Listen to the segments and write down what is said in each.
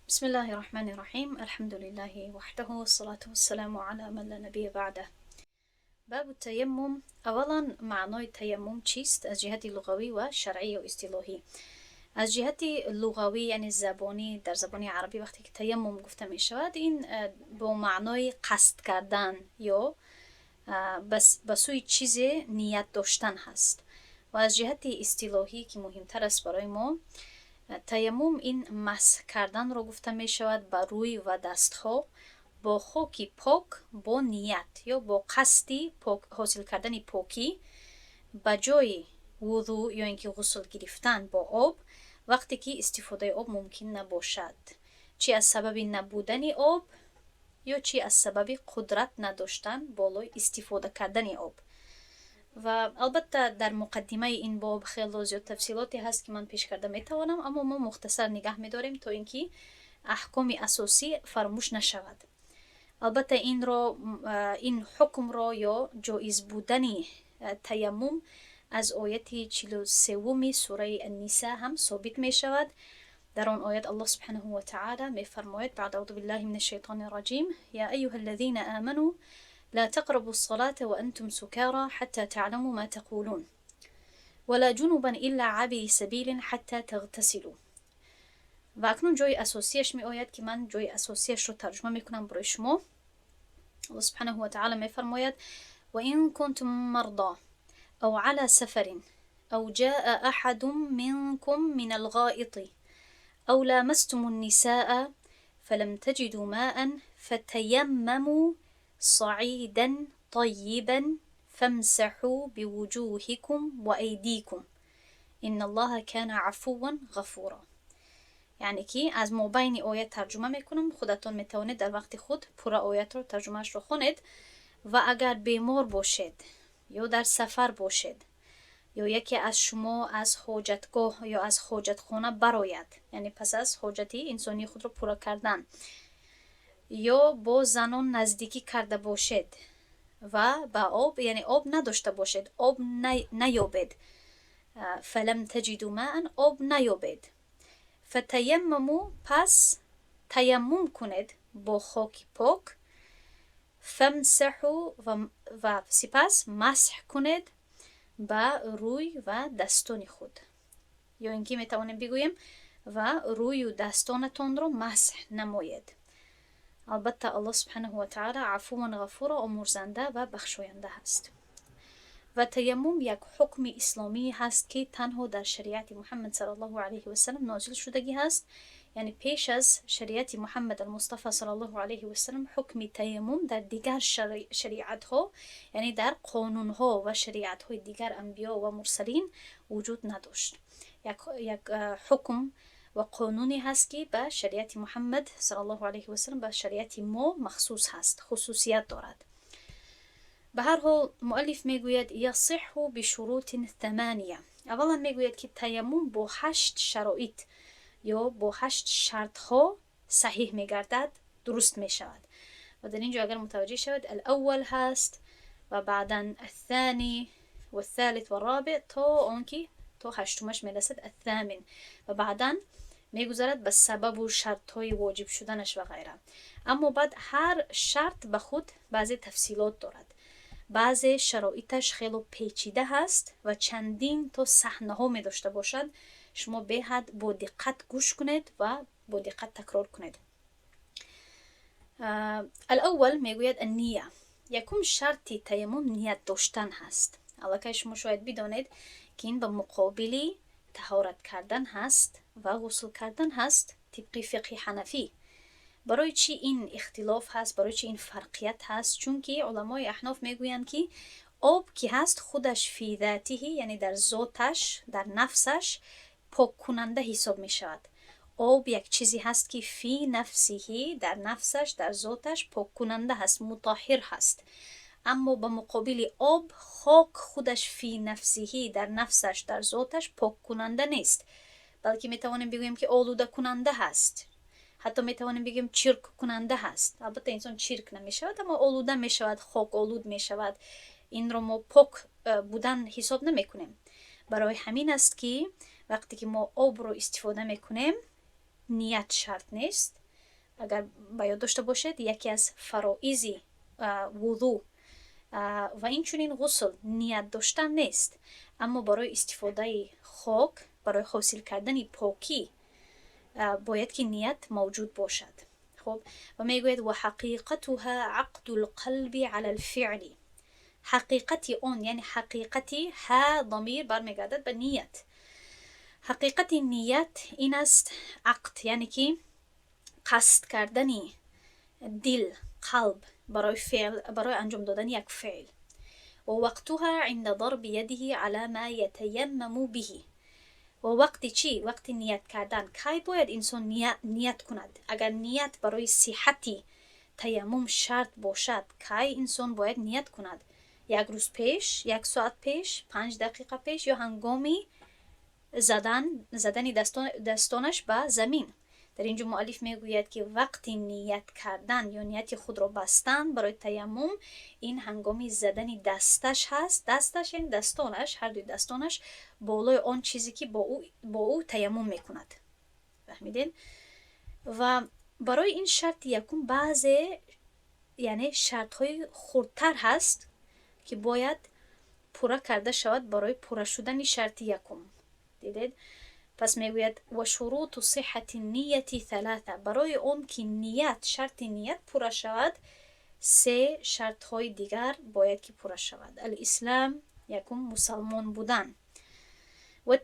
بسم الله الرحمن الرحیم. الحمد لله وحده والصلاة والسلام على من لا نبی بعده. باب التیمم. اولا معنای تیمم چیست از جهت لغوی و شرعی و اصطلاحی؟ از جهت لغوی یعنی زبانی، در زبان عربی وقتی که تیمم گفته می شود این با معنای قصد کردن یا به سوی چیز نیت داشتن هست. و از جهت اصطلاحی که مهمتر است برای ما، تیمم این مسح کردن را گفته می شود بر روی و دستها با خاک پاک با نیت یا با قصدی حاصل کردن پاکی به جای وضو یا اینکه غسل گرفتن با آب وقتی که استفاده آب ممکن نباشد، چی از سبب نبودن آب یا چی از سبب قدرت نداشتن بالای استفاده کردن آب. و البته در مقدمه این باب خیلی زیاد تفصیلاتی هست که من پیش کرده میتوانم، اما ما مختصر نگاه میداریم تا اینکه احکام اساسی فراموش نشود. البته این حکم را یا جایز بودن تیمم از آیت 43 سوره النساء هم ثابت می شود. در آن آیت الله سبحانه و تعالی می فرماید بعد اعوذ بالله من الشیطان الرجیم: یا ایها الذین آمنوا لا تقربوا الصلاة وأنتم سكارى حتى تعلموا ما تقولون ولا جنبا إلا عابري سبيل حتى تغتسلوا. و اکنون جای اساسیش می آید که من جای اساسیش رو ترجمه می کنم برای شما. الله سبحانه و تعالی می فرماید: و این کنتم مرضى او على سفر او جاء احد منكم من الغائط او لامستم النساء فلم تجدوا ماء فتيمموا صعيدا طيبا فامسحوا بوجوهكم وأيديكم إن الله كان عفوا غفورا. یعنی که از مابین آیت ترجمه میکنم، خودتون میتوانید در وقت خود پورا آیت رو ترجمهش رو خونید. و اگر بیمار باشید یا در سفر باشید یا یکی از شما از حاجتگاه یا از حاجتخانه براید، یعنی پس از حاجتی انسانی خود رو پورا کردن، یا با زنان نزدیکی کرده باشید و با آب یعنی آب نداشته باشید، آب نیابید، فلم تجدوا ماء، آب نیابید، فتیمموا، پس تیمم کنید با خاک پاک، فامسحوا، و سپس مسح کنید با روی و دستان خود، یا اینکه میتوانیم بگوییم و روی و دستانتان را مسح نمایید. البته الله سبحانه و تعالی عفو غفور، آمرزنده و بخشاینده هست. و تیمم یک حکم اسلامی هست که تنها در شریعت محمد صلی الله علیه و سلم نازل شدگی هست. یعنی پیش از شریعت محمد المصطفى صلی الله علیه و سلم حکم تیمم در دیگر شریعت ها، یعنی در قانون ها و شریعت های دیگر انبیا و مرسلین وجود نداشت. یک حکم و قانونی هست که به شریعت محمد صلی الله علیه و سلم، به شریعت ما مخصوص هست، خصوصیت دارد. به هر حال مؤلف میگوید یصح بشروط 8. اولا میگوید که تیمم با 8 شرایط یا با 8 شرط ها صحیح میگردد، درست میشود. و در اینجا اگر متوجه شود الاول هست و بعدا الثانی و الثالث و الرابع تا آنکه تا هشتمش میرسد الثامن، و بعدا میگذارد به سبب و شرط های واجب شدنش و غیره. اما بعد هر شرط به خود بعضی تفصیلات دارد، بعضی شرایطش خیلی پیچیده هست و چندین تا صحنه ها می داشته باشد. شما به حد با دقت گوش کنید و با دقت تکرار کنید. الاول میگوید النیه. یکم شرطی تیمم نیت داشتن هست. البته شما شاید بدانید که این به مقابلی طهارت کردن هست و غسل کردن هست طبق فقه حنفی. برای چی این اختلاف هست؟ برای چی این فرقیت هست؟ چون که علمای احناف میگویند که آب که هست خودش فی ذاته، یعنی در ذاتش، در نفسش پاک کننده حساب می شود. آب یک چیزی هست که فی نفسه، در نفسش، در ذاتش پاک کننده هست، مطهر هست. اما به مقابل آب، خاک خودش فی نفسه، در نفسش، در ذاتش پاک کننده نیست، بلکه می توانیم بگوییم که آلوده کننده هست. حتی می توانیم بگیم چرک کننده هست. البته انسان چرک نمی شود، اما آلوده می شود، خاک آلود می شود. این رو ما پاک بودن حساب نمی کنیم. برای همین است که وقتی که ما آب رو استفاده می کنیم نیت شرط نیست. اگر با یاد داشته باشید یکی از فرائض وضو و این چنین غسل نیت داشتن نیست، اما برای استفاده خاک، برای حاصل کردن پاکی باید که نیت موجود باشد. خب و میگوید و حقیقتها عقد القلب على الفعل. حقیقتی اون یعنی حقیقتی ها ضمیر برمیگردد به نیت. حقیقت نیت این است عقد، یعنی که قصد کردنی دل قلب برای فعل، برای انجام دادن یک فعل. و وقتها عند ضرب یده على ما یتیمم به. و وقتی چی؟ وقتی نیت کردن. کی باید انسان نیت کند؟ اگر نیت برای صحتی تیمم شرط باشد، کی انسان باید نیت کند؟ یک روز پیش، یک ساعت پیش، 5 دقیقه پیش، یا هنگامی زدن دستانش به زمین. در اینجا مؤلف میگوید که وقتی نیت کردن یا نیت خود را بستن برای تیمم، این هنگامی زدن دستش هست. دستش یعنی دستانش، هر دوی دستانش بالای آن چیزی که با او تیمم میکند. فهمیدین؟ و برای این شرط یکم بعضی یعنی شرط های خردتر هست که باید پورا کرده شود برای پورا شدن شرط یکم. دیدید؟ پس میگوید و شروط صحت نیتی 3. برای اون که نیت، شرط نیت پورا شود، 3 شرط های دیگر باید که پورا شود. الاسلام، یکم مسلمان بودن. و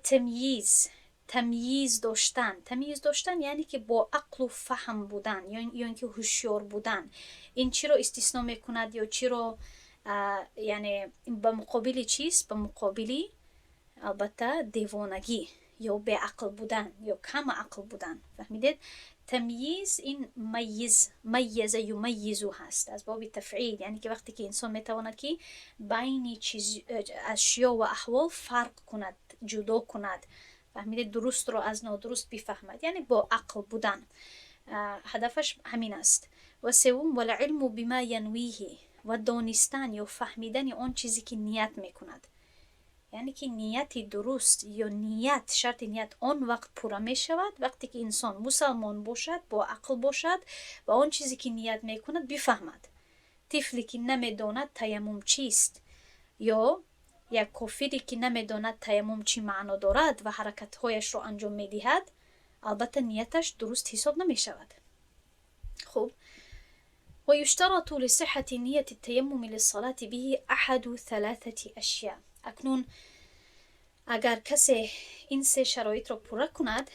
تمییز داشتن یعنی که با عقل و فهم بودن، یا اینکه هوشیار بودن. این چی رو استثناء میکند یا چی رو یعنی به مقابل چیست؟ به مقابل البته دیوانگی یا به عقل بودن یا کم عقل بودن. فهمیدید؟ تمییز این میز یمیزو هست از باب تفعیل، یعنی که وقتی که انسان میتواند که بین اشیا و احوال فرق کند، جدا کند. فهمیدید؟ درست رو از نادرست بفهمد، یعنی با عقل بودن. هدفش همین است. و سوم والعلم بما ینویه، و دانستن یا فهمیدن آن چیزی که نیت میکند. یعنی که نیت درست یا نیت، شرط نیت آن وقت پورا می شود وقتی که انسان مسلمان باشد، با عقل باشد و آن چیزی که نیت میکند بفهمد. طفلی که نمیداند تیمم چیست یا یک کافری که نمیداند تیمم چی معنا دارد و حرکتهایش را انجام میدهد، البته نیتش درست حساب نمی شود. خب و یشترط لصحة نیة التیمم للصلاة به احد 3 اشیاء. اکنون اگر کسی این 3 شرایط را پورا کند،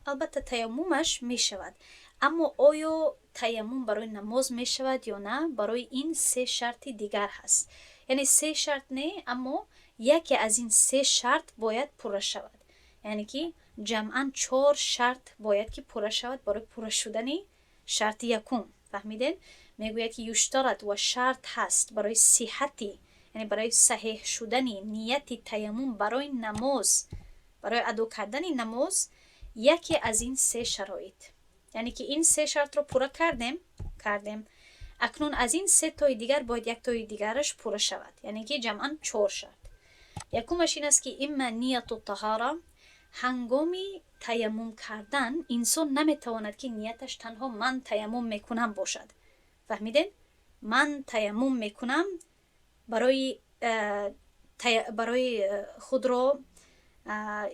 البته تیممش می شود. اما آیا تیمم برای نماز می شود یا نه؟ برای این 3 شرط دیگر هست. یعنی 3 شرط نه، اما یکی از این 3 شرط باید پورا شود. یعنی که جمعاً 4 شرط باید که پورا شود برای پورا شدن شرط یکم. فهمیدین؟ میگوید که یشترط و شرط هست برای صحتی، یعنی برای صحیح شدن نیت تیمم برای نماز، برای ادا کردن نماز، یکی از این 3 شرایط. یعنی که این 3 شرط رو پورا کردیم. اکنون از این 3 تای دیگر باید یک تای دیگرش پورا شود. یعنی که جمعاً 4 شرط. یکمش این است که اما نیت و طهاره، هنگامی تیمم کردن انسان نمیتواند که نیتش تنها من تیمم میکنم باشد. فهمیدین؟ من تیمم میکنم برای خود را،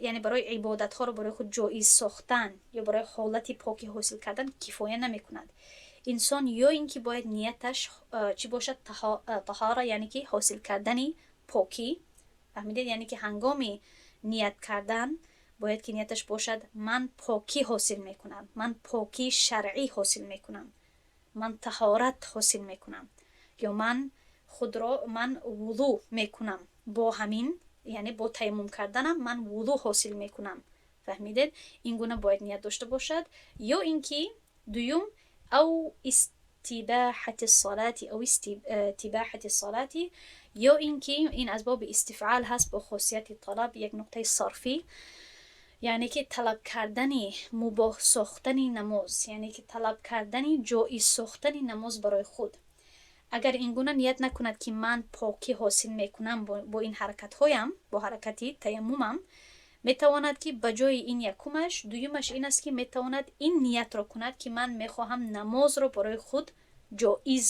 یعنی برای عبادت ها رو برای خود جایز ساختن یا برای حالت پاکی حاصل کردن کفایه نمی کند. انسان یا اینکه باید نیتش چی باشد؟ طهاره، یعنی که حاصل کردنی پاکی. فهمیدید؟ یعنی که هنگامی نیت کردن باید که نیتش باشد من پاکی حاصل میکنم، من پاکی شرعی حاصل میکنم، من طهارت حاصل میکنم، یا من وضو میکنم. با همین یعنی با تیمم کردنم من وضو حاصل میکنم. فهمیدید؟ این گونه باید نیت داشته باشد. یا اینکه دوم او استباحة الصلاة او استباحة الصلاة، یا اینکه این از باب استفعال هست با خاصیت طلب، یک نقطه صرفی، یعنی که طلب کردنی مباح ساختنی نماز، یعنی که طلب کردنی جایز ساختنی نماز برای خود. اگر این گونه نیت نکند که من پاکی حاصل میکنم با این حرکت هایم، با حرکتی تیممم، метавонад ки ба ҷои ин якумаш дуюмаш ин аст ки метавонад ин ниятро кунад ки ман мехоҳам намозро барои худ ҷоиз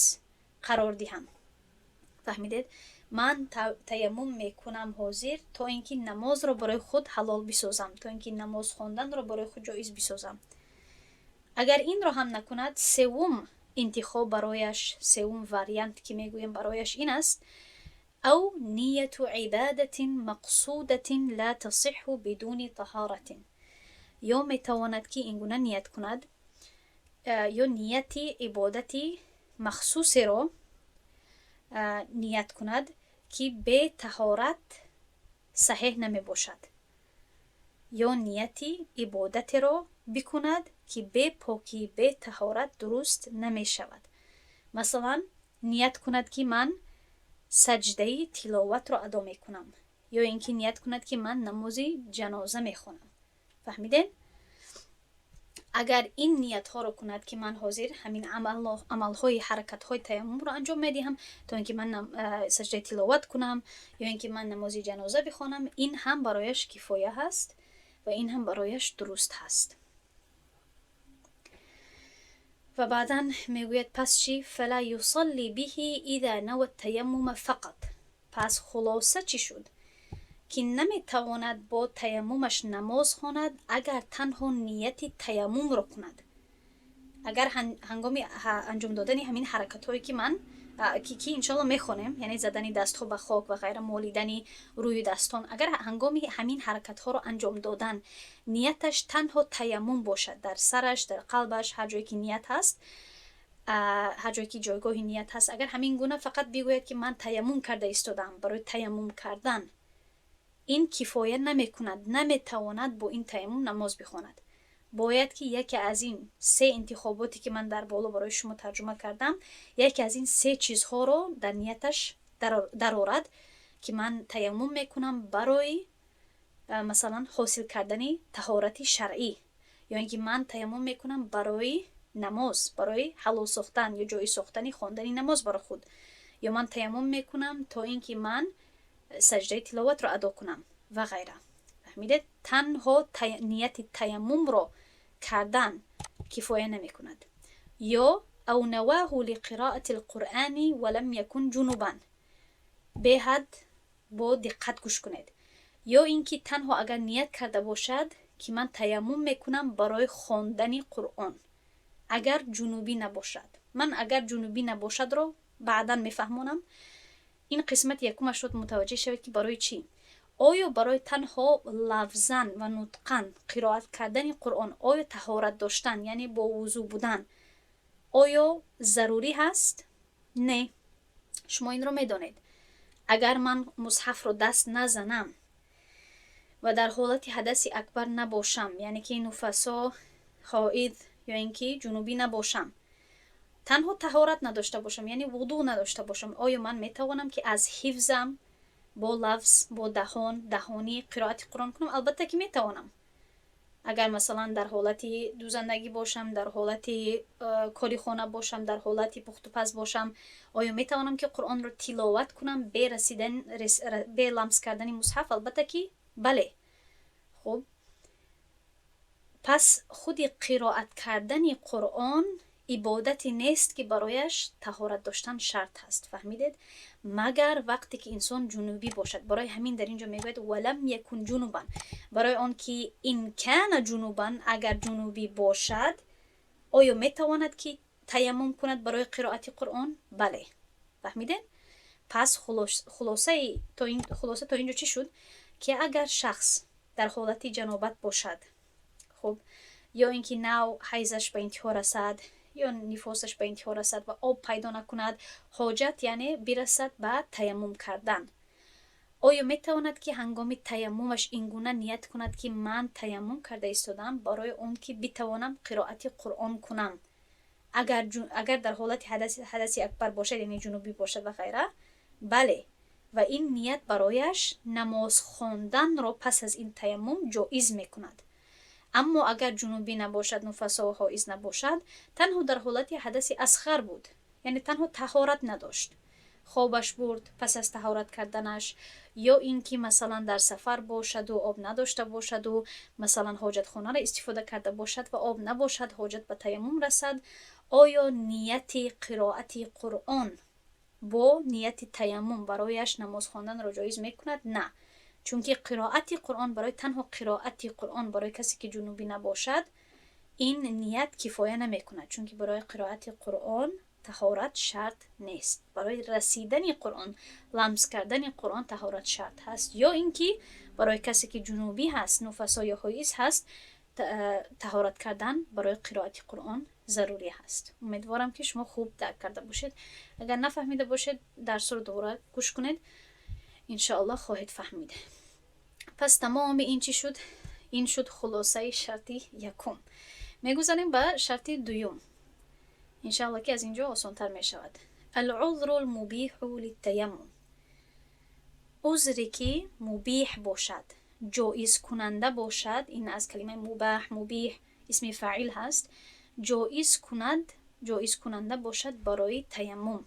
қарор диҳам. фаҳмидед? ман таяммум мекунам ҳозир то ин ки намозро барои худ ҳалол бисозам, то ин ки намоз хонданро барои худ ҷоиз бисозам. агар инро ҳам накунад, севум интихоб барояш, севум вариант ки мегӯем барояш ин аст: ав нияту ибадатин мақсудатин ла тасиҳу бидуни таҳаратин. ё метавонад ки ин гуна ният кунад, ё нияти ибодати махсусеро ният кунад ки бе таҳорат саҳеҳ намебошад, ё нияти ибодатеро бикунад ки бе покӣ, бе таҳорат дуруст намешавад. масалан, ният кунад ки ман саҷдаи тиловатро адо мекунам, ё ин ки ният кунад ки ман намози ҷаноза мехонам. фаҳмиден? агар ин ниятҳоро кунад ки ман ҳозир ҳамин амалҳои ҳаракатҳои таяммумро анҷом медиҳам то ин ки ман саҷдаи тиловат кунам, ё ин ки ман намози ҷаноза бихонам, ин ҳам барояш кифоя ҳаст ва ин ҳам барояш дуруст ҳаст. ва баъдан мегӯяд пас чӣ? фала юсалли биҳи ида нава таяммума фақат. пас хулоса чӣ шуд? ки наметавонад бо таяммумаш намоз хонад агар танҳо нияти таяммумро кунад. агар ҳангоми анҷом додани ҳамин ҳаракатҳое ки ман ки иншалло мехонем, яъне задани дастҳо ба хок ва ғайра, молидани рӯи дастон, агар ҳангоми ҳамин ҳаракатҳоро анҷом додан нияташ танҳо таяммум бошад, дар сараш, дар қалбаш, ҳар ҷое ки ният ҳаст, ҳар ҷое ки ҷойгоҳи ният ҳаст, агар ҳамин гуна фақат бигӯяд ки ман таяммум карда истодам, барои таяммум кардан, ин кифоя намекунад, наметавонад бо ин таяммум намоз бихонад. бояд ки яке аз ин се интихоботе ки ман дар боло барои шумо тарҷума кардам, яке аз ин се чизҳоро дар нияташ дарорад ки ман таяммум мекунам барои масалан ҳосил кардани таҳорати шаръӣ, ё ин ки ман таяммум мекунам барои намоз, барои ҳалол сохтан ё ҷоиз сохтани хондани намоз барои худ, ё ман таяммум мекунам то ин ки ман саҷдаи тиловатро адо кунам ва ғайра. фаҳмидед? танҳо нияти таяммумро кардан кифоя намекунад. ё ав наваҳу лиқираъати алқуръани ва лам якун ҷунубан. беҳад бо диққат гӯш кунед. ё ин ки танҳо агар ният карда бошад ки ман таяммум мекунам барои хондани қуръон, агар ҷунубӣ набошад. ман агар ҷунубӣ набошадро баъдан мефаҳмонам. ин қисмати якумашро мутаваҷҷеҳ шавед ки барои чӣ? оё барои танҳо лафзан ва нутқан қироат кардани қуръон, оё таҳорат доштан, яъне бо вузӯ будан, оё зарурӣ ҳаст? не. шумо инро медонед. агар ман мусҳафро даст назанам ва дар ҳолати ҳадаси акбар набошам, яъне ки нуфасо, хоид ё ин ки ҷунубӣ набошам, танҳо таҳорат надошта бошам, яъне вуду надошта бошам, оё ман метавонам ки аз ҳифзам бо лафз, бо даҳонӣ қироати қуръон кунам? албатта ки метавонам. агар масалан дар ҳолати дузандагӣ бошам, дар ҳолати кори хона бошам, дар ҳолати пухтупаз бошам, оё метавонам ки қуръонро тиловат кунам бе ламс кардани мусҳаф? албатта ки бале. хуб, пас худи қироат кардани қуръон ибодати нест ки барояш таҳорат доштан шарт ҳаст. фаҳмидед? магар вақте ки инсон ҷунубӣ бошад. барои ҳамин дар инҷо мегӯяд валам якун ҷунубан, барои он ки ин кана ҷунубан, агар ҷунубӣ бошад, оё метавонад ки таяммум кунад барои қироати қуръон? бале. фаҳмидед? пас хулоса то инҷо чӣ шуд? ки агар шахс дар ҳолати ҷанобат бошад, хуб, ё ин ки нав ҳайзаш ба интиҳо расад, ё нифосаш ба интиҳо расад ва об пайдо накунад, ҳоҷат яъне бирасад ба таяммум кардан, оё метавонад ки ҳангоми таяммумаш ин гуна ният кунад ки ман таяммум карда истодам барои он ки битавонам қироати қуръон кунам? агар дар ҳолати ҳадаси акбар бошад, яъне ҷунубӣ бошад ва ғайра, бале. ва ин ният барояш намоз хонданро пас аз ин таяммум ҷоиз мекунад. аммо агар ҷунубӣ набошад, нуфасо ва ҳоиз набошад, танҳо дар ҳолати ҳадаси асғар буд, яъне танҳо таҳорат надошт, خوابش برد پس از طهارت کردنش، یا اینکه مثلا در سفر باشد و آب نداشته باشد و مثلا حاجت خانه را استفاده کرده باشد و آب نباشد، حاجت به تیمم رسد، آیا نیت قرائت قرآن با نیت تیمم برایش نماز خواندن را جایز میکند؟ نه، چون که قرائت قرآن برای تنها قرائت قرآن برای کسی که جنوبی نباشد این نیت کفایه نمیکند، چون که برای قرائت قرآن طهارت شرط نیست. برای رسیدن قرآن، لمس کردن قرآن طهارت شرط هست. یا اینکه برای کسی که جنوبی هست، نفسا یا حایض هست، طهارت کردن برای قرائت قرآن ضروری هست. امیدوارم که شما خوب درک کرده باشید. اگر نفهمیده باشید درس رو دوباره گوش کنید، انشاءالله خواهید فهمید. پس تمام این چی شد؟ این شد خلاصه شرطی یکم. میگذاریم به شرطی دوم، انشاءالله که از اینجا آسانتر می شود. العذر المبیح للتیمم، عذری که مبیح باشد، جایز کننده باشد. این از کلمه مباح، مبیح اسم فاعل هست. جایز کننده باشد برای تیمم،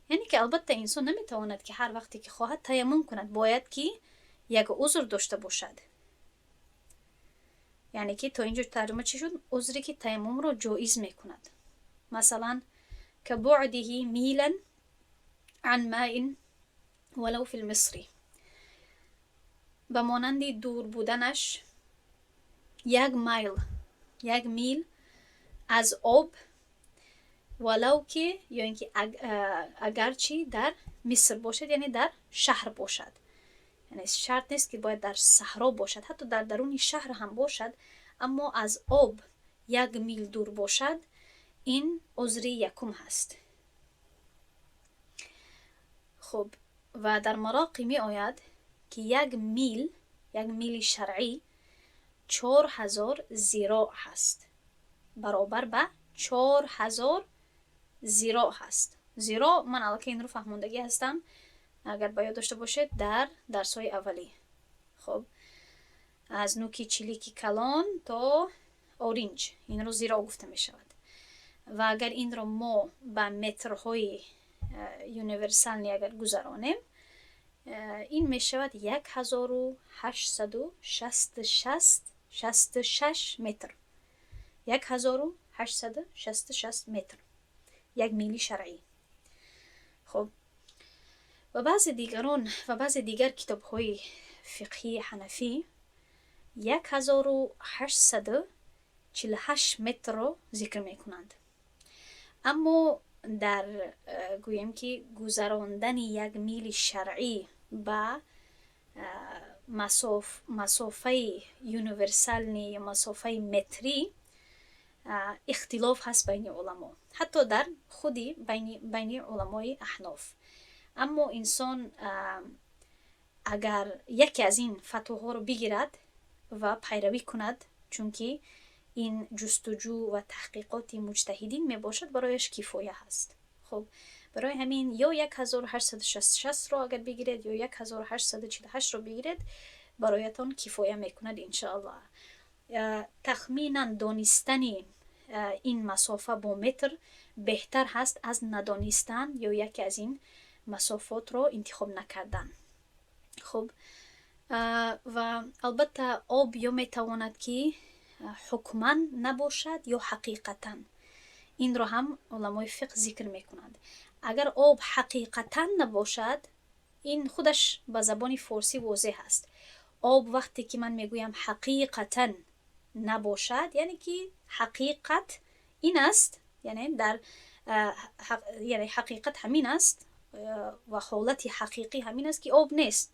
یعنی که البته انسان نمیتواند که هر وقتی که خواهد تیمم کند، باید که یک عذر داشته باشد. یعنی که تا اینجا ترجمه چی شد؟ عذری که تیمم را جایز میکند. مثلا که بعده میلا عن ماء ولو فی المصری، به مانند دور بودنش یک میل از آب، ولو که یا اینکه اگرچه در مصر باشد، یعنی در شهر باشد. یعنی شرط نیست که باید در صحرا باشد، حتی در درون شهر هم باشد، اما از آب یک میل دور باشد. این عذر یکم هست. خب و در مراقی می آید که یک میل شرعی 4000 ذراع هست، برابر به 4000 ذراع هست. ذراع من الان این رو فهموندگی هستم، اگر باید داشته باشید در درس‌های اولی. خب از نوک چلیکی کلان تا اورنج این رو ذراع گفته می شود. و اگر این رو ما به مترهای یونیورسال اگر گذرانیم، این می شود 1866 متر. 1866 متر، یک میل شرعی. خب و بعض دیگر کتاب های فقهی حنفی 1848 متر رو ذکر می کنند. اما در گویم که گذراندن یک میل شرعی به مسافه یونیورسال یا مسافه متری اختلاف هست بین علما، حتی در خودی بین علمای احناف. اما انسان اگر یکی از این فتواها رو بگیرد و پیروی کند، چون که این جستجو و تحقیقات مجتهدین می باشد، برایش کفایه هست. خب برای همین یا 1866 رو اگر بگیرید یا 1848 رو بگیرید، برایتان کفایه می کند انشاءالله. تخمینا دانستن این مسافه با متر بهتر هست از ندانستن یا یکی از این مسافات رو انتخاب نکردن. خب و البته آب یا میتواند که حکما نباشد یا حقیقتا. این رو هم علمای فقه ذکر میکنند. اگر آب حقیقتا نباشد، این خودش به زبان فارسی واضح است. آب وقتی که من میگویم حقیقتا نباشد، یعنی که حقیقت این است، یعنی در یعنی حقیقت همین است و حالت حقیقی همین است که آب نیست.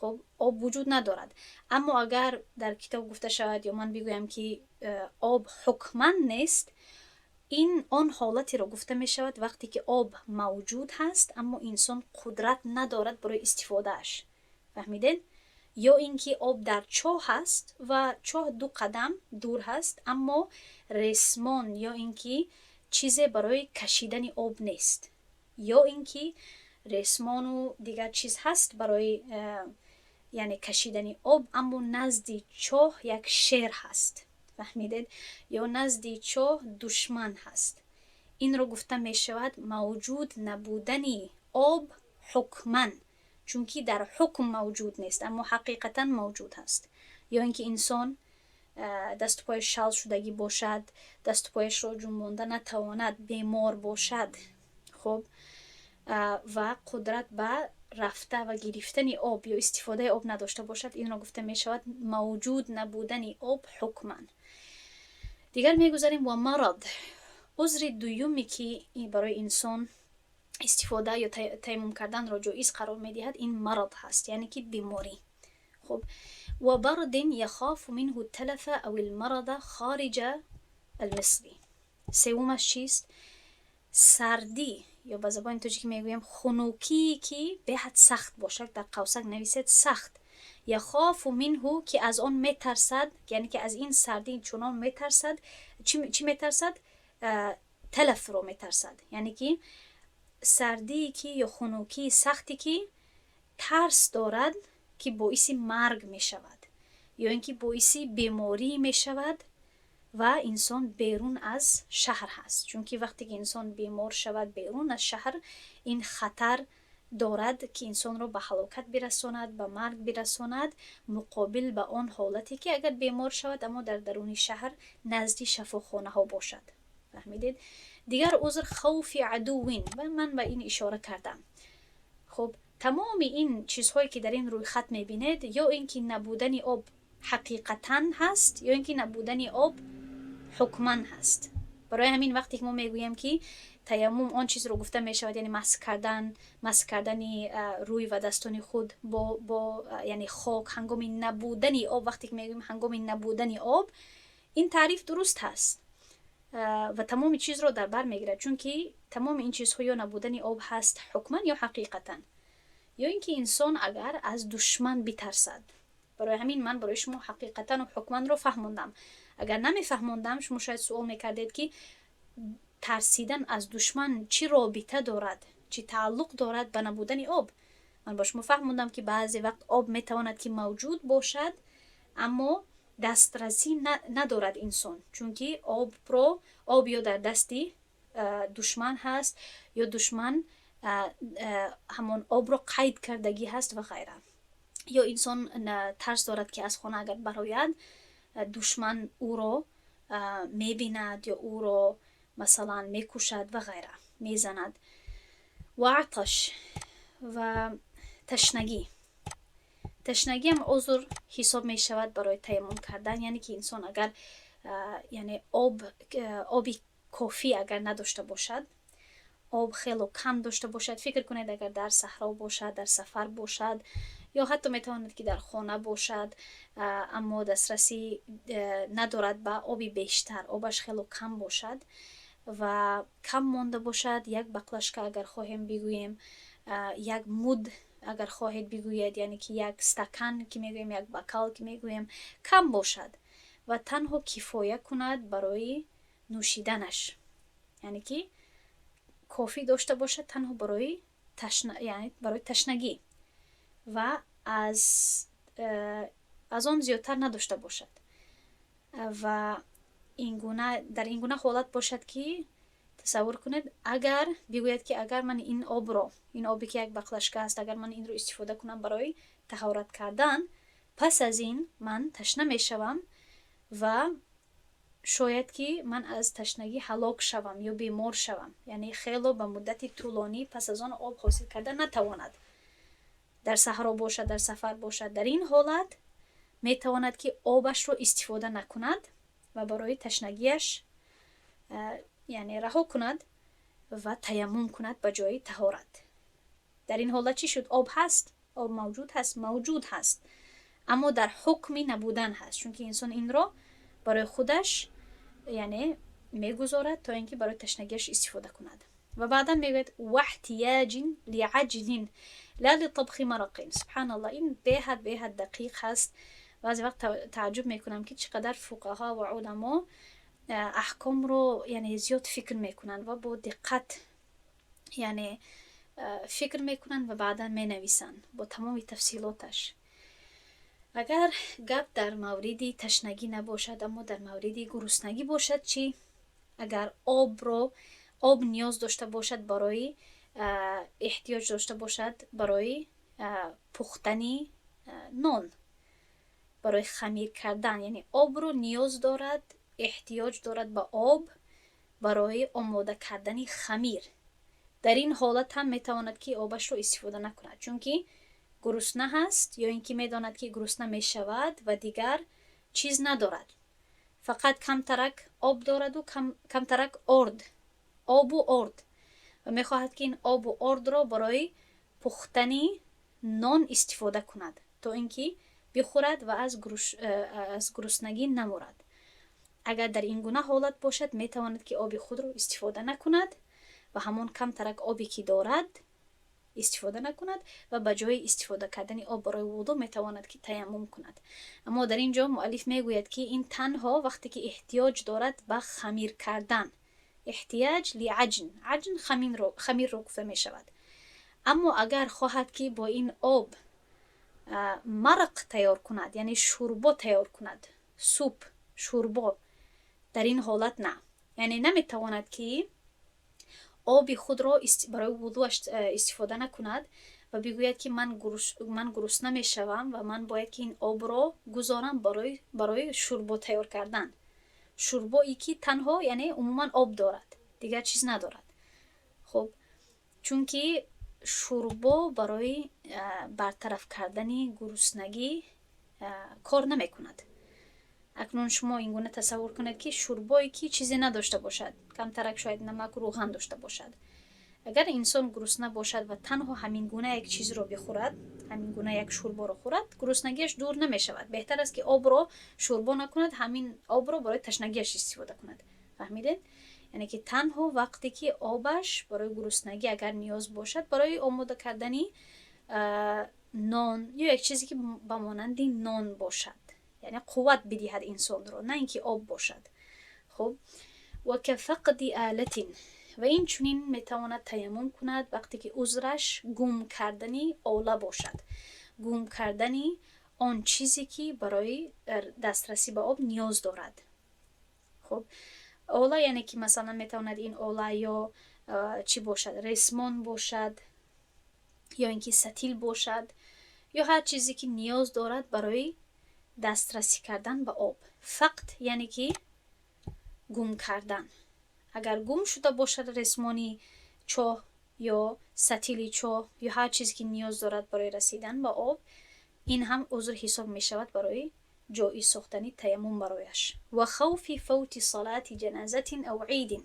خب آب وجود ندارد. اما اگر در کتاب گفته شود یا من بگویم که آب حکما نیست، این آن حالتی را گفته می شود وقتی که آب موجود هست اما انسان قدرت ندارد برای استفادهش. فهمیدین؟ یا اینکه آب در چاه هست و چاه 2 قدم دور هست، اما رسمان یا اینکه چیزی برای کشیدن آب نیست، یا اینکه رسمان و دیگر چیز هست برای یعنی کشیدن آب، اما نزد چاه یک شیر هست. فهمیدید؟ یا نزد چاه دشمن هست. این رو گفته می شود موجود نبودن آب حکماً، چون که در حکم موجود نیست اما حقیقتا موجود هست. یا اینکه انسان دست و پایش شل شدگی باشد، دست و پایش را جنبانده نتواند، بیمار باشد، خب و قدرت به رفته و گرفتن آب یا استفاده آب نداشته باشد، این را گفته می شود موجود نبودن آب حکماً. دیگر میگذاریم و مرض. عذر دومی که برای انسان استفاده یا تیمم کردن را جایز قرار میدهد این مرض هست، یعنی که بیماری. خب و برد یخاف منه التلف او المرض خارج المصری. سومش چیست؟ سردی یا به زبان تاجیکی میگویم خنوکی که به حد سخت باشد، در قوسک نویسید سخت. یخاف منه که از آن میترسد، یعنی که از این سردی چنان میترسد. چی میترسد؟ تلف رو میترسد، یعنی که سردی که یا خنوکی سختی که ترس دارد که باعث مرگ می شود یا اینکه باعث بیماری می شود و انسان بیرون از شهر هست. چون که وقتی که انسان بیمار شود بیرون از شهر، این خطر دارد که انسان رو به هلاکت برساند، به مرگ برساند، مقابل به آن حالتی که اگر بیمار شود اما در درون شهر نزدی شفاخانه ها باشد. فهمیدید؟ دیگر عذر خوف عدوین و من به این اشاره کردم. خب تمام این چیزهایی که در این روی خط میبینید، یا اینکه نبودن آب حقیقتاً هست یا اینکه نبودن آب حکماً هست. برای همین وقتی که ما میگوییم که تیمم آن چیز رو گفته میشود، یعنی مسح کردن روی و دستان خود با یعنی خاک هنگام نبودن آب. وقتی که میگوییم هنگام نبودن آب، این تعریف درست هست و تمام چیز رو در بر میگیرد، چون که تمام این چیزها یا نبودن آب هست حکماً یا حقیقتاً. یا اینکه انسان اگر از دشمن بترسد. برای همین من برای شما حقیقتاً و حکماً رو فهموندم. اگر نمیفهموندم شما شاید سوال میکردید که ترسیدن از دشمن چی رابطه دارد، چی تعلق دارد به نبودن آب. من با شما فهموندم که بعضی وقت آب میتواند که موجود باشد اما دسترسی ندارد انسان، چون که آب یا در دستی دشمن هست یا دشمن همون آب رو قید کردگی هست و غیره. یا انسان ترس دارد که از خانه اگر برآید دشمن او رو میبیند یا او رو مثلا میکشد و غیره، میزند. و عطش و تشنگی هم عذر حساب می شود برای تیمم کردن. یعنی که انسان اگر یعنی آبی کافی اگر نداشته باشد، آب خیلی کم داشته باشد، فکر کنید اگر در صحرا باشد، در سفر باشد یا حتی میتواند که در خانه باشد اما دسترسی ندارد به آبی بیشتر، آبش خیلی کم باشد و کم مانده باشد، یک بقلشکه اگر خواهیم بگوییم، یک مد اگر خواهید بگوید، یعنی که یک استکان که میگوییم، یک بکال که میگوییم، کم باشد و تنها کفایه کند برای نوشیدنش، یعنی که کافی داشته باشد تنها برای یعنی برای تشنگی و از آن زیادتر نداشته باشد. و در این گونه حالت باشد که تصور کنید اگر بگوید که اگر من این آبی که یک بقلشکه است، اگر من این رو استفاده کنم برای طهارت کردن، پس از این من تشنه می شوم و شاید که من از تشنگی هلاک شوم یا بیمار شوم، یعنی خیلی به مدت طولانی پس از آن آب حاصل کردن نتواند، در صحرا باشد، در سفر باشد. در این حالت می تواند که آبش رو استفاده نکند و برای تشنگیش یعنی رها کند و تیمم کند به جای طهارت. در این حالت چی شد؟ آب هست، آب موجود هست اما در حکم نبودن هست، چون که انسان این را برای خودش یعنی میگذارد تا اینکه برای تشنگیش استفاده کند. و بعدا میگوید و احتیاج لعجن لا لطبخ مرق. سبحان الله، این به حد دقیق هست. بعضی وقت تعجب میکنم که چقدر فقها و علما احکام رو یعنی زیاد فکر میکنن و با دقت یعنی فکر میکنن و بعدا مینویسن با تمام تفصیلاتش. اگر گپ در مورد تشنگی نباشد اما در مورد گرسنگی باشد چی؟ اگر آب نیاز داشته باشد برای احتیاج داشته باشد برای پختنی نان، برای خمیر کردن. یعنی آب رو نیاز دارد، احتیاج دارد به آب برای آماده کردن خمیر. در این حالت هم میتواند که آبش رو استفاده نکند، چون که گرسنه هست یا اینکه میداند که گرسنه میشود و دیگر چیز ندارد، فقط کمترک آب دارد و کمترک آب و آرد و میخواهد که این آب و آرد را برای پختنی نان استفاده کند تا اینکه بخورد و از گرسنگی نمرد. اگر در این گونه حالت باشد میتواند که آب خود را استفاده نکند و همون کمترک آبی که دارد استفاده نکند و به جای استفاده کردن آب برای وضو میتواند که تیمم کند. اما در اینجا مؤلف میگوید که این تنها وقتی که احتیاج دارد به خمیر کردن، احتیاج لعجن، عجن خمیر رو گفته می شود. اما اگر خواهد که با این آب مرق تیار کند، یعنی شوربا تیار کند، سوپ، شوربا، در این حالت نه، یعنی نمیتواند که آب خود را برای وضوش استفاده نکند و بگوید که من گرسنه میشوم و من باید که این آب را گذارم برای شوربا تیار کردن. شوربایی که تنها یعنی عموما آب دارد، دیگر چیز ندارد. خب چون که شوربا برای برطرف کردن گرسنگی کار نمی کند. اکنون شما این گونه تصور کنید که شوربایی که چیزی نداشته باشد، کمترک شاید نمک و روغن داشته باشد. اگر انسان گرسنه باشد و تنها همین گونه یک چیز رو بخورد، همین گونه یک شوربا رو خورد، گرسنگیش دور نمی شود. بهتر است که آب رو شوربا نکند، همین آب رو برای تشنگیش استفاده کند. فهمیدین؟ یعنی که تنها وقتی که آبش برای گرسنگی اگر نیاز باشد، برای آماده کردنی نان یا یک چیزی که به مانند نان باشد، یعنی قوت بدهد انسان رو، نه اینکه آب باشد. خب و کفقد آلت، و این چنین میتواند تیمم کند وقتی که عذرش گم کردنی آله باشد، گم کردنی آن چیزی که برای دسترسی به آب نیاز دارد. خب آله یعنی که مثلا میتواند این آله یا چی باشد، ریسمان باشد یا اینکه ستیل باشد یا هر چیزی که نیاز دارد برای دسترسی کردن به آب. فقط یعنی که گم کردن. اگر گم شده باشد رسمانی چاه یا ستیلی چاه یا هر چیزی که نیاز دارد برای رسیدن به آب، این هم عذر حساب می شود برای جایی ساختنی تیمم برایش. و خوف فوت صلات جنازه او عید،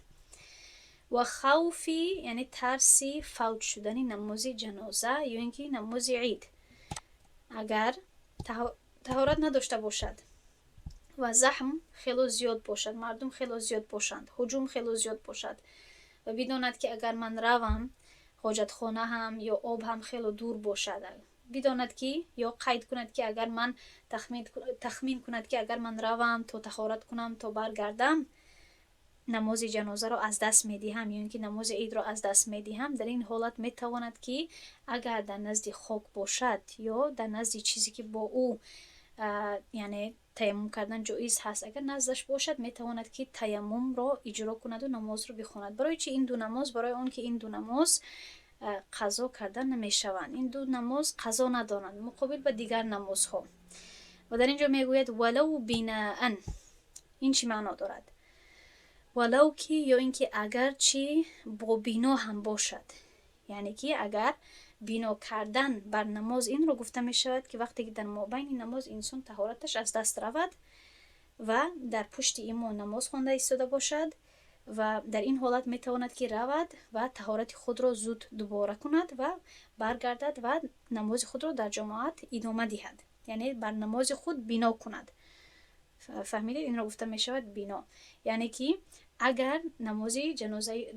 و خوفی یعنی ترسی فوت شدن نماز جنازه یا اینکه نماز عید. اگر طهارت نداشته باشد و زحم خیلی زیاد باشد، مردم خیلی زیاد باشند، هجوم خیلی زیاد باشد و بداند که اگر من روم حاجت خانه هم یا آب هم خیلی دور باشد، بداند که یا قید کند که اگر من تخمین کند که اگر من روم تا طهارت کنم تا برگردم نماز جنازه را از دست میدهم یا اینکه نماز عید را از دست میدهم، در این حالت میتواند که اگر در نزد خاک باشد یا در نزد چیزی که با او یعنی تیمم کردن جایز هست، اگر نزدش باشد میتواند که تیمم را اجرا کند و نماز رو بخواند. برای چی این دو نماز؟ برای اون که این دو نماز قضا کردن نمیشوند، این دو نماز قضا ندارند مقابل به دیگر نمازها. و در اینجا میگوید ولو بناء، این چی معنا دارد؟ ولو که یا اینکه اگر چی با بنا هم باشد، یعنی که اگر بنا کردن بر نماز این رو گفته می شود که وقتی که در مابین نماز انسان طهارتش از دست رود و در پشت امام نماز خوانده ایستاده باشد و در این حالت می تواند که رود و طهارت خود را زود دوباره کند و برگردد و نماز خود را در جماعت ادامه دهد، یعنی بر نماز خود بنا کند. فهمیدید؟ این رو گفته می شود بنا، یعنی که اگر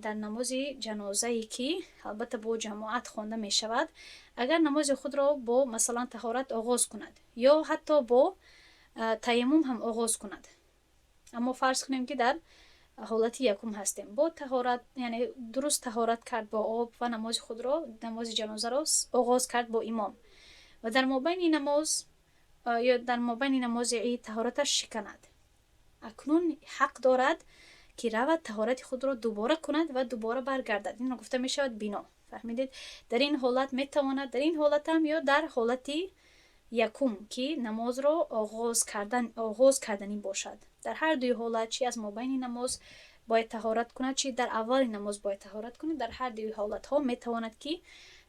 در نماز جنازه‌ای که البته با جماعت خوانده می شود، اگر نماز خود را با مثلا طهارت آغاز کند یا حتی با تیمم هم آغاز کند، اما فرض کنیم که در حالت یکم هستیم، با طهارت یعنی درست طهارت کرد با آب و نماز جنازه را آغاز کرد با امام و در مابین نماز یا در مابین نماز عید طهارتش شکند، اکنون حق دارد که رود طهارت خود را دوباره کند و دوباره برگردد. این را گفته می شود بنا. فهمیدید؟ در این حالت می تواند، در این حالت هم یا در حالت یکم که نماز را آغاز کردنی باشد. در هر دوی حالت، چی از مابین نماز باید طهارت کند، چی در اول نماز باید طهارت کند، در هر دوی حالت ها می تواند که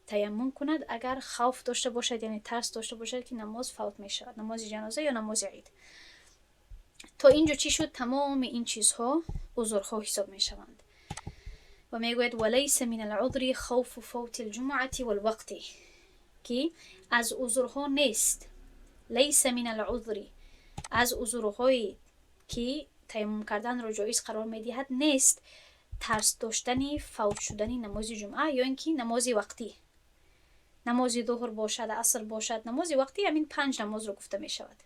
تیمم کند اگر خوف داشته باشد، یعنی ترس داشته باشد که نماز فوت می شود، نماز جنازه یا نماز عید. تا اینجا چی شد؟ تمام این چیزها عذرها حساب می شوند. و می گوید ولیس من العذر خوف فوت الجمعه والوقت، که از عذرها نیست. لیس من العذر، از عذرهایی که تیمم کردن را جایز قرار می دهد نیست ترس داشتنی فوت شدنی نماز جمعه یا اینکه نماز وقتی، نماز ظهر باشد، عصر باشد، نماز وقتی همین 5 نماز رو گفته می شود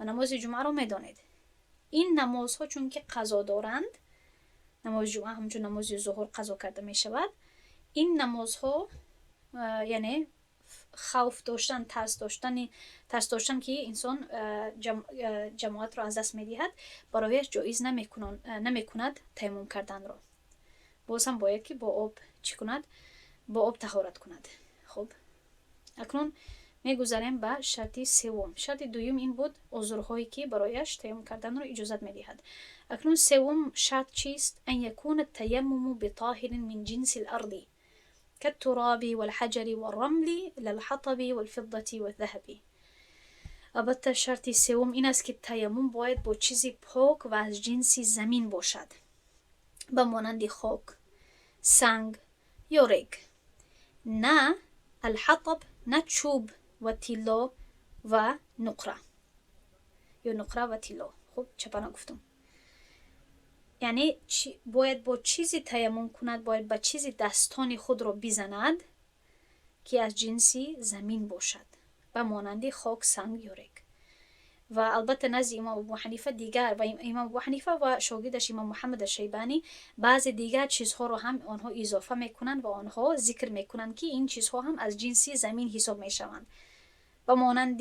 و نماز جمعه رو می دانید. این نمازها چون که قضا دارند، نماز جمعه همچون نماز ظهر قضا کرده می شود، این نمازها یعنی خوف داشتن، ترس داشتن که انسان جماعت را از دست می دهد، برایش جایز نمی کند تیمم کردن را. باز هم باید که با آب چی کند؟ با آب طهارت کند. خب اکنون میگذاریم به شرط سوم. شرط دوم این بود عذرهایی که برایش تیمم کردن را اجازت میدهد. اکنون سوم شرط چیست؟ ان یکون التیمم بطاهر من جنس الارض كالتراب والحجر والرمل للحطب والفضة والذهب. البته شرط سوم این است که تیمم باید با چیزی پاک و از جنس زمین باشد، به مانند خاک، سنگ یا ریگ. نه الحطب، نه چوب و طلا و نقره یا نقره و طلا. خب چپنا گفتم. یعنی باید با چیزی تیمم کند، باید با چیزی دستان خود را بزند که از جنسی زمین باشد، به مانند خاک، سنگ یا ریگ. و البته نزد امام ابو حنیفه دیگر، و امام ابو حنیفه و شاگردش امام محمد الشیبانی بعض دیگر چیزها رو هم آنها اضافه میکنند و آنها ذکر میکنند که این چیزها هم از جنسی زمین حساب میشوند، به مانند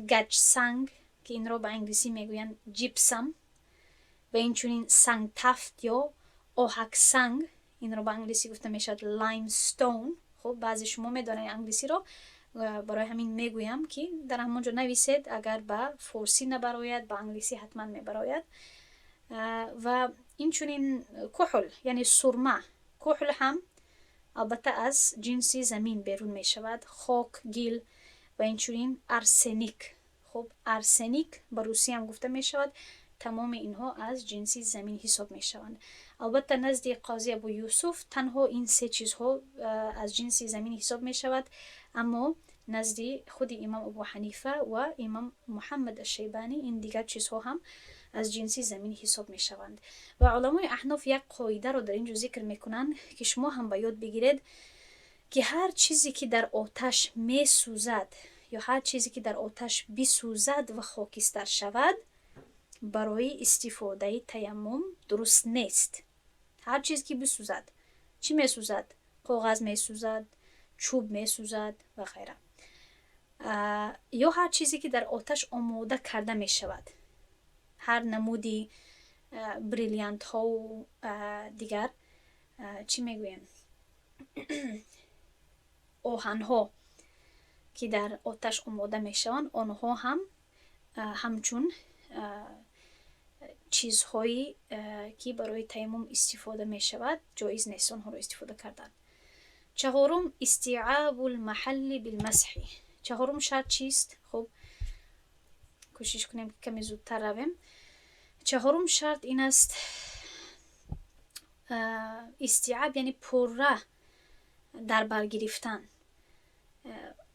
گچ سنگ که این را به انگلیسی میگویند جیپسم، و اینچنین سنگ تفت یا آهک سنگ، این را به انگلیسی گفته میشد لایمستون. خب بعضی شما میدونید انگلیسی رو، برای همین میگویم که در همونجا نویسید، اگر به فارسی نبراید به انگلیسی حتما میبراید. و اینچنین کحل یعنی سرمه، کحل هم البته از جنسی زمین بیرون می شود، خاک، گل و اینچنین ارسنیک. خب ارسنیک به روسی هم گفته می شود. تمام اینها از جنسی زمین حساب می شوند. البته نزد قاضی ابو یوسف تنها این 3 چیزها از جنسی زمین حساب می شود، اما نزد خود امام ابو حنیفه و امام محمد الشیبانی این دیگر چیزها هم از جنسی زمین حساب می شوند. و علمای احناف یک قاعده رو در اینجا ذکر می کنند که شما هم به یاد بگیرید که هر چیزی که در آتش می سوزد یا هر چیزی که در آتش بسوزد و خاکستر شود برای استفاده تیمم درست نیست. هر چیزی که بسوزد، چی می سوزد؟ کاغذ می سوزد، چوب می سوزد و غیره. یا هر چیزی که در آتش آماده کرده می شود، هر نمودی بریلیانت ها و دیگر چی می گویم آهن ها که در آتش آماده می شوند، آنها هم همچون چیزهایی که برای تیمم استفاده می شود جایز نیست آنها را استفاده کردن. چهارم استیعاب المحل بالمسح. چهارم شرط چیست؟ خب کوشش کنیم که کمی زودتر رویم. چهارم شرط این است استیعاب یعنی پره در بر گرفتن.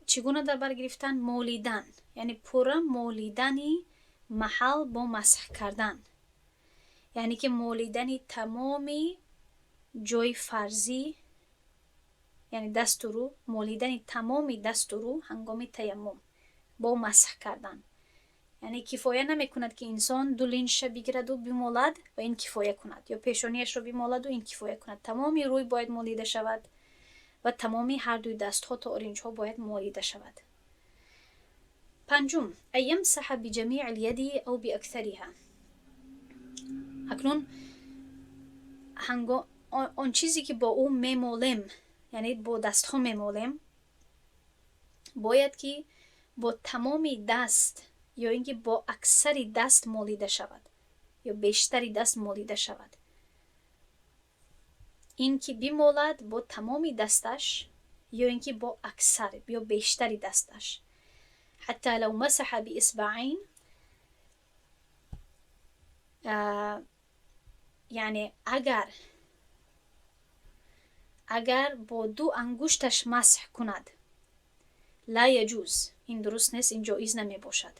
چگونه در بر گرفتن؟ مالیدن، یعنی پره مالیدنی محل با مسح کردن، یعنی که مالیدنی تمامی جای فرضی، یعنی دست و رو، مالیدنی تمامی دست و رو هنگام تیمم با مسح کردن. یعنی کفایه نمی کند که انسان 2 لینش بگیرد و بمالد و این کفایه کند، یا پیشانیش رو بمالد و این کفایه کند. تمامی روی باید مالیده شود و تمامی هر دوی دست ها تا اورنج ها باید مالیده شود. پنجم ایمسح بجمیع الید او باکثرها. اکنون آن چیزی که با او میمالیم، یعنی با دست ها میمالیم، باید که با تمامی دست یا اینکه با اکثری دست مالیده شود یا بیشتری دست مالیده شود. این که بیمالد با تمامی دستش یا اینکه با اکثر یا بیشتری دستش. حتی لو مسح باصبعین، یعنی اگر با 2 انگشتش مسح کند، لا یجوز، این درست نیست، این جایز نمی باشد.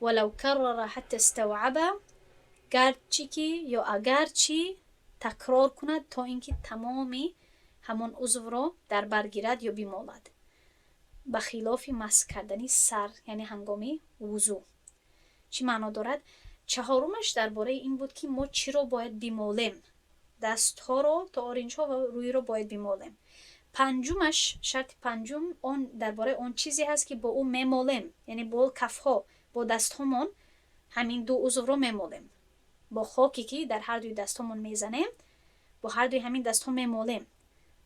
ولو کرر حتی استوعب، گرچه که یا اگرچه تکرار کند تا اینکه تمامی همون عضو را در بر گیرد یا بیمالد. بخلاف مسح کردنی سر، یعنی هنگامی وضو. چی معنا دارد؟ چهارمش درباره این بود که ما چی را باید بیمالیم، دست ها را تا آرنج ها و روی را باید بیمالیم. پنجمش، شرط پنجم، اون درباره اون چیزی هست که با او میمالیم، یعنی با کف ها، با دست هامون همین 2 عضو را میمالیم. با خاکی که در هر دوی دست هامون میزنیم، با هر دوی همین دست ها میمالیم.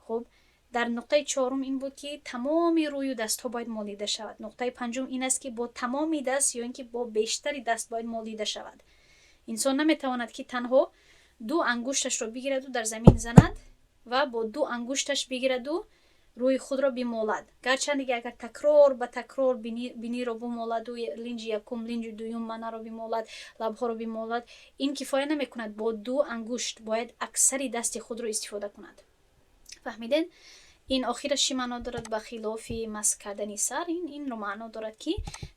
خب در نقطه 4 این بود که تمامی روی و دست ها باید مالیده شود. نقطه 5 این است که با تمامی دست یا اینکه با بیشتری دست باید مالیده شود. انسان نمیتواند که تنها 2 انگشتش رو بگیرد و در زمین زند و با 2 انگشتش بگیرد و روی خود را بمالد. گرچند اگر تکرار به تکرار بینی را بمالد و لنج یکم، لنج دوم منه را بمالد، لبها را بمالد، این کفایه نمیکند. با 2 انگشت باید اکثری دست خود را استفاده کند. فهمیدین؟ این آخرش چی معنا دارد؟ به خلاف مسح کردن سر، این رو معنا دارد که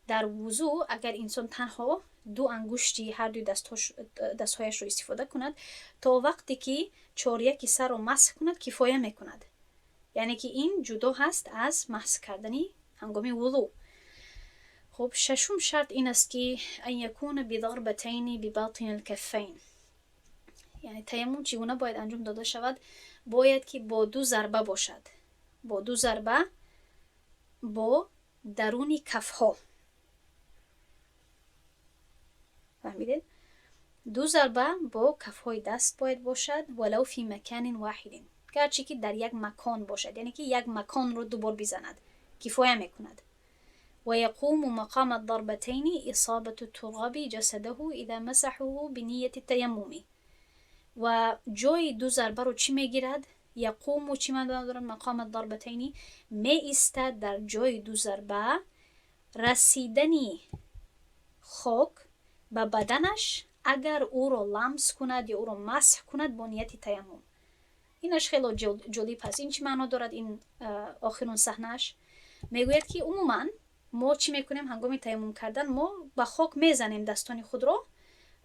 در وضو اگر انسان تنها 2 انگشتی هر دوی دستهایش رو استفاده کند، تا وقتی که 4/1 سر رو مسح کند کفایه میکند. یعنی که این جدا هست از مسح کردنی هنگامی وضو. خب ششم شرط این است که ان یکون بضربتین بباطن الکفین، یعنی تیمم چگونه باید انجام داده شود؟ باید که با 2 ضربه باشد، با 2 ضربه با درون کف ها. فهمیدید؟ 2 ضربه با کف های دست باید باشد، ولو فی مکان واحد، گرچه که در یک مکان باشد، یعنی که یک مکان رو دوبار بزند کفایه میکند. و یقوم مقام الضربتین اصابه التراب جسده اذا مسحه بنیة التیمم. و جای 2 ضربه رو چی میگیرد؟ یقوم و چی معنا دارد؟ مقام الضربتین، می ایستد در جای 2 ضربه رسیدنی خاک به بدنش اگر او رو لمس کند یا او رو مسح کند با نیت تیمم. اینش خیلی جالب هست. این چی معنا دارد؟ این آخرون صحنه‌اش میگوید که عموما ما چی میکنیم هنگام تیمم کردن؟ ما با خاک میزنیم دستان خود رو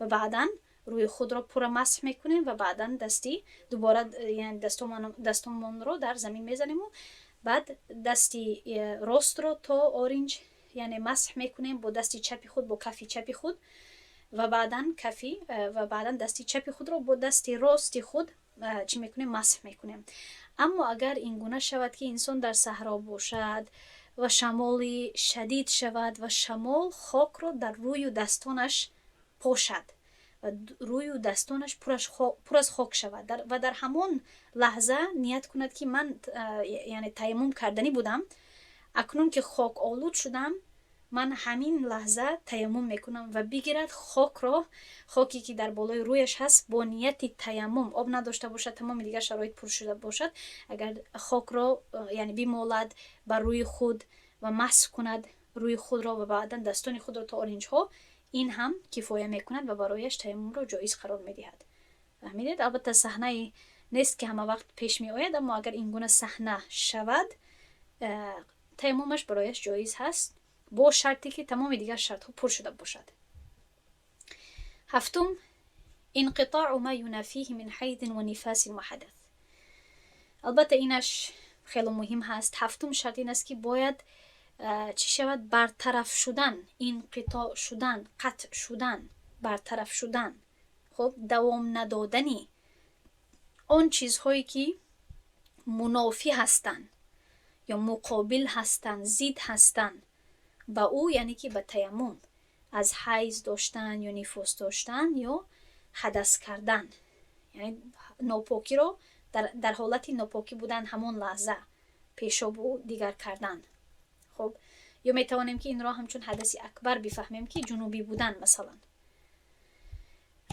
و بعداً روی خود را پر مسح میکنیم و بعداً دستی دوباره، یعنی دستمون رو در زمین میزنیم و بعد دستی راست رو تا آرنج یعنی مسح میکنیم با دستی چپی خود، با کفی چپی خود، و بعداً دستی چپی خود رو با دستی راست خود چی میکنیم؟ مسح میکنیم. اما اگر این گونه شود که انسان در صحرا باشد و شمالی شدید شود و شمال خاک رو در روی دستانش پاشد و روی دستانش پر از خاک شود و در همون لحظه نیت کند که من یعنی تیمم کردنی بودم، اکنون که خاک آلود شدم من همین لحظه تیمم میکنم و بگیرد خاکی که در بالای رویش هست با نیت تیمم، آب نداشته باشد، تمام دیگر شرایط پر شده باشد، اگر خاک را یعنی بیمالد بر روی خود و مسح کند روی خود را و بعدا دستان خود را تا آرنج ها، این هم کفایه میکند و برایش تیمم را جایز قرار میدهد. فهمیدید؟ البته صحنه نیست که همه وقت پیش می آید، اما اگر این گونه صحنه شود تیممش برایش جایز هست با شرطی که تمام دیگر شرط ها پر شده باشد. هفتم، انقطاع ما ينافيه من حیض و نفاس و حدث. البته اینش خیلی مهم هست. هفتم شرط این است که باید چی شود؟ برطرف شدن، انقطاع شدن، قطع شدن، برطرف شدن، خب دوام ندادنی آن چیزهایی که منافی هستند یا مقابل هستند، ضد هستند با او، یعنی که به تیمم، از حیض داشتن یا نفاس داشتن یا حدث کردن. یعنی ناپاکی رو در حالت ناپاکی بودن همون لحظه پیشاب و دیگر کردن. خب یا میتوانیم که این را همچون حدث اکبر بفهمیم که جنوبی بودن مثلا.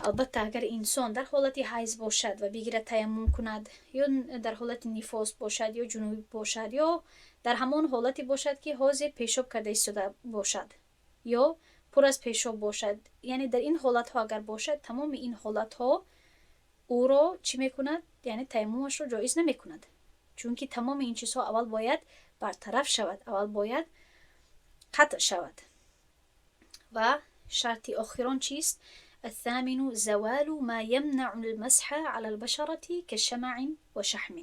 البته اگر انسان در حالت حیض باشد و بگیرد تیمم کند، یا در حالت نفاس باشد یا جنوبی باشد، یا در همان حالتی باشد که حاضر پیشاب کرده ایستاده باشد یا پر از پیشاب باشد، یعنی در این حالت ها اگر باشد، تمام این حالت ها او را چی میکند؟ یعنی تیممش را جایز نمیکند، چون که تمام این چیزها اول باید برطرف شود، اول باید قطع شود. و شرط آخران چیست؟ الثامن زوال ما يمنع المسح على البشرة كشمع و شحم.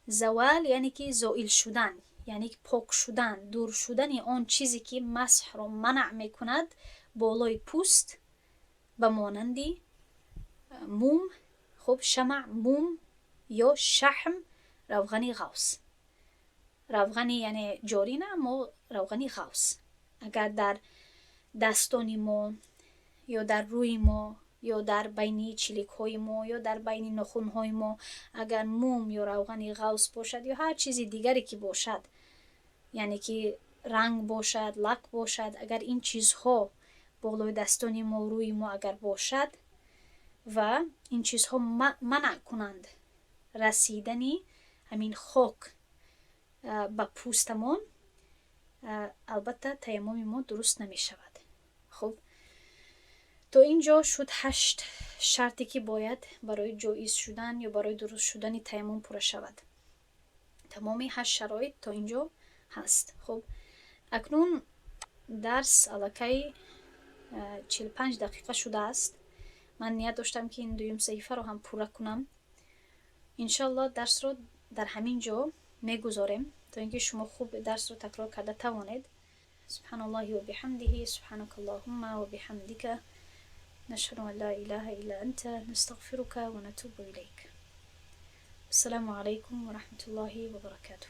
زوال یعنی که زائل شدن، یعنی که پاک شدن، دور شدن آن چیزی که مسح را منع میکند بالای پوست، به مانندی موم، خب شمع موم، یا شحم روغنی غوث. روغنی یعنی جاری نه، اما روغنی غوث. اگر در دستان ما یا در روی ما یا در بین چلیک های ما یا در بین ناخن های ما اگر موم یا روغن غوث باشد یا هر چیزی دیگری که باشد، یعنی که رنگ باشد، لک باشد، اگر این چیزها بالای دستان ما و روی ما اگر باشد و این چیزها منع کنند رسیدنی همین خاک به پوستمان، البته تیمم ما درست نمی شود. خب تا اینجا شد 8 شرطی که باید برای جایز شدن یا برای درست شدن تیمم پر شود. تمامی 8 شرایط تا اینجا هست. خب اکنون درس الکی 45 دقیقه شده است. من نیت داشتم که این دویم صحیفه رو هم پوره کنم. انشالله درس رو در همین جا میگذاریم تا اینکه شما خوب درس رو تکرار کرده توانید. سبحان الله و بحمده، سبحانك اللهم و بحمدك، نشهد ان لا اله الا انت، نستغفرك ونتوب اليك. السلام عليكم ورحمة الله وبركاته.